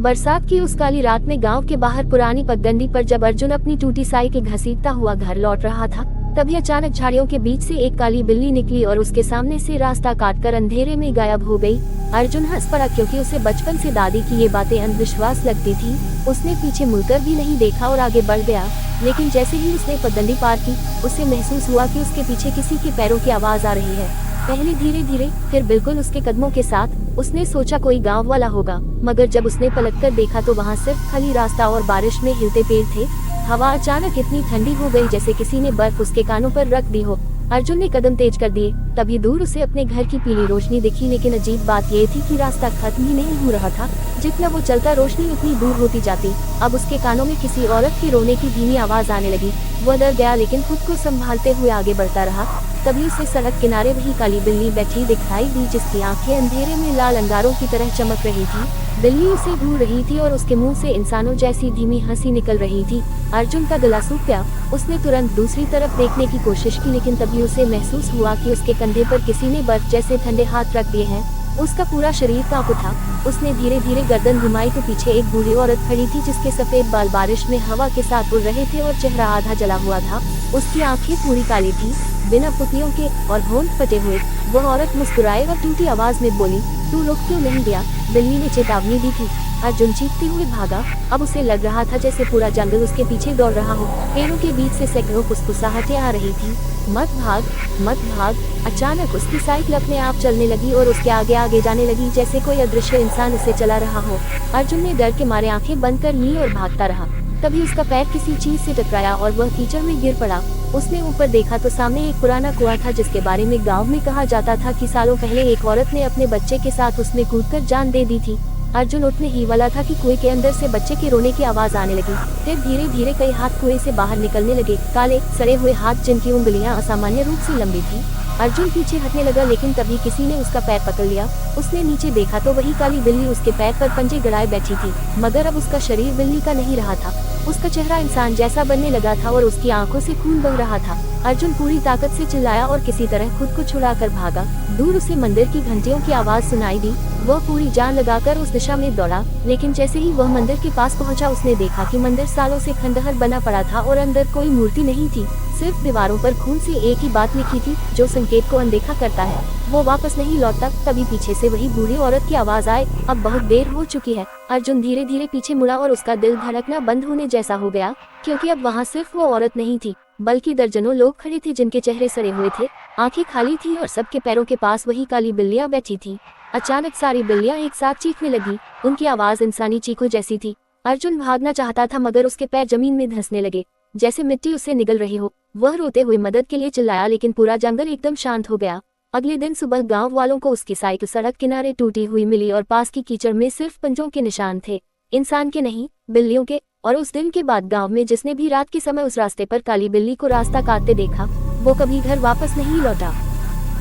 बरसात की उस काली रात में गांव के बाहर पुरानी पगडंडी पर जब अर्जुन अपनी टूटी साइकिल घसीटता हुआ घर लौट रहा था, तभी अचानक झाड़ियों के बीच से एक काली बिल्ली निकली और उसके सामने से रास्ता काटकर अंधेरे में गायब हो गई। अर्जुन हंस पड़ा क्योंकि उसे बचपन से दादी की ये बातें अंधविश्वास लगती थी। उसने पीछे मुड़कर भी नहीं देखा और आगे बढ़ गया, लेकिन जैसे ही उसने पगडंडी पार की, उसे महसूस हुआ कि उसके पीछे किसी के पैरों की आवाज आ रही है। पहले धीरे धीरे, फिर बिल्कुल उसके कदमों के साथ। उसने सोचा कोई गांव वाला होगा, मगर जब उसने पलटकर देखा तो वहाँ सिर्फ खाली रास्ता और बारिश में हिलते पेड़ थे। हवा अचानक इतनी ठंडी हो गई जैसे किसी ने बर्फ उसके कानों पर रख दी हो। अर्जुन ने कदम तेज कर दिए, तभी दूर उसे अपने घर की पीली रोशनी दिखी, लेकिन अजीब बात यह थी कि रास्ता खत्म ही नहीं हो रहा था। जितना वो चलता रोशनी उतनी दूर होती जाती। अब उसके कानों में किसी औरत के रोने की धीमी आवाज आने लगी। वो डर गया, लेकिन खुद को संभालते हुए आगे बढ़ता रहा। तभी उसे सड़क किनारे वही काली बिल्ली बैठी दिखाई दी, जिसकी आंखें अंधेरे में लाल अंगारों की तरह चमक रही थी। बिल्ली उसे घूर रही थी और उसके मुंह से इंसानों जैसी धीमी हंसी निकल रही थी। अर्जुन का गला सूख गया। उसने तुरंत दूसरी तरफ देखने की कोशिश की, लेकिन तभी उसे महसूस हुआ कि उसके कंधे पर किसी ने बर्फ जैसे ठंडे हाथ रख दिए हैं। उसका पूरा शरीर कांप उठा। उसने धीरे धीरे गर्दन घुमाई तो पीछे एक बूढ़ी औरत खड़ी थी, जिसके सफेद बाल बारिश में हवा के साथ उड़ रहे थे और चेहरा आधा जला हुआ था। उसकी आंखें पूरी काली थी, बिना पुतलियों के और होंठ फटे हुए। वह औरत मुस्कुराए और टूटी आवाज में बोली, तू रुक क्यों नहीं गया? बिल्ली ने चेतावनी दी थी। अर्जुन चीखते हुए भागा। अब उसे लग रहा था जैसे पूरा जंगल उसके पीछे दौड़ रहा हो। पेड़ों के बीच से सैकड़ों फुसफुसाहटें आ रही थी। मत भाग, मत भाग। अचानक उसकी साइकिल अपने आप चलने लगी और उसके आगे आगे जाने लगी, जैसे कोई अदृश्य इंसान उसे चला रहा हो। अर्जुन ने डर के मारे आंखें बंद कर ली और भागता रहा। तभी उसका पैर किसी चीज से टकराया और वह कीचड़ में गिर पड़ा। उसने ऊपर देखा तो सामने एक पुराना कुआं था, जिसके बारे में गांव में कहा जाता था कि सालों पहले एक औरत ने अपने बच्चे के साथ उसमें कूदकर जान दे दी थी। अर्जुन उठने ही वाला था कि कुएं के अंदर से बच्चे के रोने की आवाज आने लगी। फिर धीरे धीरे कई हाथ कुएं से बाहर निकलने लगे, काले सड़े हुए हाथ जिनकी उंगलियां असामान्य रूप से लंबी थी। अर्जुन पीछे हटने लगा, लेकिन तभी किसी ने उसका पैर पकड़ लिया। उसने नीचे देखा तो वही काली बिल्ली उसके पैर पर पंजे गड़ाए बैठी थी, मगर अब उसका शरीर बिल्ली का नहीं रहा था। उसका चेहरा इंसान जैसा बनने लगा था और उसकी आंखों से खून बह रहा था। अर्जुन पूरी ताकत से चिल्लाया और किसी तरह खुद को छुड़ाकर भागा। दूर उसे मंदिर की घंटियों की आवाज सुनाई दी। वह पूरी जान लगाकर उस दिशा में दौड़ा, लेकिन जैसे ही वह मंदिर के पास पहुंचा, उसने देखा कि मंदिर सालों से खंडहर बना पड़ा था और अंदर कोई मूर्ति नहीं थी। सिर्फ दीवारों पर खून से एक ही बात लिखी थी, जो संकेत को अनदेखा करता है, वो वापस नहीं लौटता। तभी पीछे से वही बूढ़ी औरत की आवाज आए, अब बहुत देर हो चुकी है। अर्जुन धीरे धीरे पीछे मुड़ा और उसका दिल धड़कना बंद होने जैसा हो गया, क्योंकि अब वहाँ सिर्फ वो औरत नहीं थी, बल्कि दर्जनों लोग खड़े थे, जिनके चेहरे सड़े हुए थे, आंखें खाली थी और सबके पैरों के पास वही काली बिल्लियां बैठी थी। अचानक सारी बिल्लियां एक साथ चीखने लगी। उनकी आवाज इंसानी चीखों जैसी थी। अर्जुन भागना चाहता था, मगर उसके पैर जमीन में धंसने लगे, जैसे मिट्टी उससे निगल रही हो। वह रोते हुए मदद के लिए चिल्लाया, लेकिन पूरा जंगल एकदम शांत हो गया। अगले दिन सुबह गांव वालों को उसकी साइकिल सड़क किनारे टूटी हुई मिली और पास की कीचड़ में सिर्फ पंजों के निशान थे, इंसान के नहीं, बिल्लियों के। और उस दिन के बाद गांव में जिसने भी रात के समय उस रास्ते पर काली बिल्ली को रास्ता काटते देखा, वो कभी घर वापस नहीं लौटा।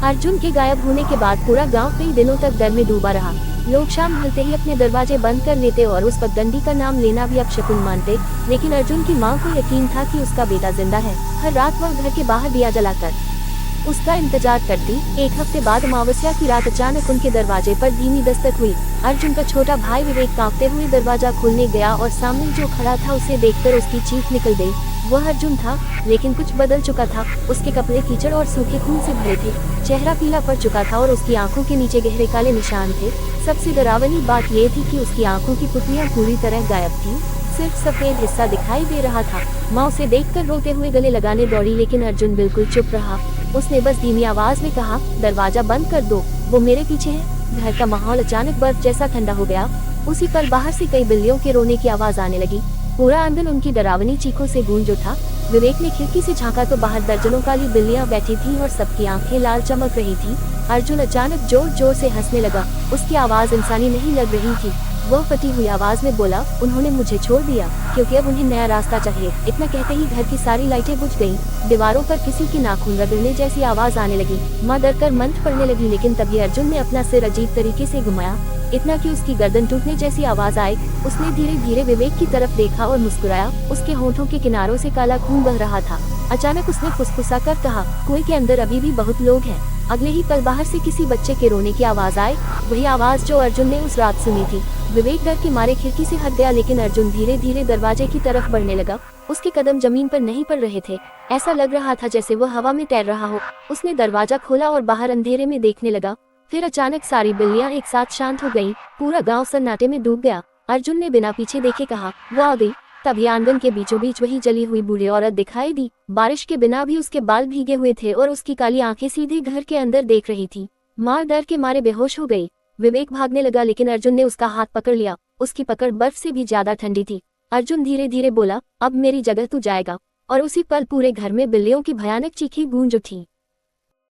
अर्जुन के गायब होने के बाद पूरा गांव कई दिनों तक डर में डूबा रहा। लोग शाम ढलते ही अपने दरवाजे बंद कर लेते और उस पगडंडी का नाम लेना भी अपशकुन मानते। लेकिन अर्जुन की मां को यकीन था कि उसका बेटा जिंदा है। हर रात वह घर के बाहर दिया जलाकर उसका इंतजार करती। एक हफ्ते बाद अमावस्या की रात अचानक उनके दरवाजे पर धीमी दस्तक हुई। अर्जुन का छोटा भाई विवेक कांपते हुए दरवाजा खोलने गया और सामने जो खड़ा था उसे देखकर उसकी चीख निकल गई। वह अर्जुन था, लेकिन कुछ बदल चुका था। उसके कपड़े कीचड़ और सूखे खून से भरे थे, चेहरा पीला पड़ चुका था और उसकी आंखों के नीचे गहरे काले निशान थे। सबसे डरावनी बात यह थी कि उसकी आंखों की पुतलियां पूरी तरह गायब थी, सिर्फ सफेद हिस्सा दिखाई दे रहा था। माँ उसे देखकर रोते हुए गले लगाने दौड़ी, लेकिन अर्जुन बिल्कुल चुप रहा। उसने बस धीमी आवाज में कहा, दरवाजा बंद कर दो, वो मेरे पीछे है। घर का माहौल अचानक बर्फ जैसा ठंडा हो गया। उसी पल बाहर से कई बिल्लियों के रोने की आवाज आने लगी। पूरा आंगन उनकी डरावनी चीखों से गूंज उठा। विवेक ने खिड़की से झांका तो बाहर दर्जनों काली बिल्लियां बैठी थीं और सबकी आंखें लाल चमक रही थी। अर्जुन अचानक जोर जोर से हंसने लगा। उसकी आवाज इंसानी नहीं लग रही थी। वह फटी हुई आवाज में बोला, उन्होंने मुझे छोड़ दिया क्योंकि अब उन्हें नया रास्ता चाहिए। इतना कहते ही घर की सारी लाइटें बुझ गईं। दीवारों पर किसी की नाखून रगड़ने जैसी आवाज आने लगी। माँ डरकर मंत्र पढ़ने लगी, लेकिन तभी अर्जुन ने अपना सिर अजीब तरीके से घुमाया, इतना कि उसकी गर्दन टूटने जैसी आवाज आई। उसने धीरे धीरे विवेक की तरफ देखा और मुस्कुराया। उसके होठों के किनारों से काला खून बह रहा था। अचानक उसने फुसफुसा कर कहा, कुएं के अंदर अभी भी बहुत लोग हैं। अगले ही पल बाहर से किसी बच्चे के रोने की आवाज आए, वही आवाज जो अर्जुन ने उस रात सुनी थी। विवेक डर के मारे खिड़की से हट गया, लेकिन अर्जुन धीरे धीरे दरवाजे की तरफ बढ़ने लगा। उसके कदम जमीन पर नहीं पड़ रहे थे, ऐसा लग रहा था जैसे वह हवा में तैर रहा हो। उसने दरवाजा खोला और बाहर अंधेरे में देखने लगा। फिर अचानक सारी बिल्लियां एक साथ शांत हो गईं। पूरा गांव सन्नाटे में डूब गया। अर्जुन ने बिना पीछे देखे कहा, वो आ गई। तभी आंगन के बीचों बीच वही जली हुई बूढ़ी औरत दिखाई दी। बारिश के बिना भी उसके बाल भीगे हुए थे और उसकी काली आंखें सीधे घर के अंदर देख रही थी। माँ डर के मारे बेहोश हो गई। विवेक भागने लगा, लेकिन अर्जुन ने उसका हाथ पकड़ लिया। उसकी पकड़ बर्फ से भी ज्यादा ठंडी थी। अर्जुन धीरे धीरे बोला, अब मेरी जगह तू जाएगा। और उसी पल पूरे घर में बिल्लियों की भयानक चीखें गूंज उठी।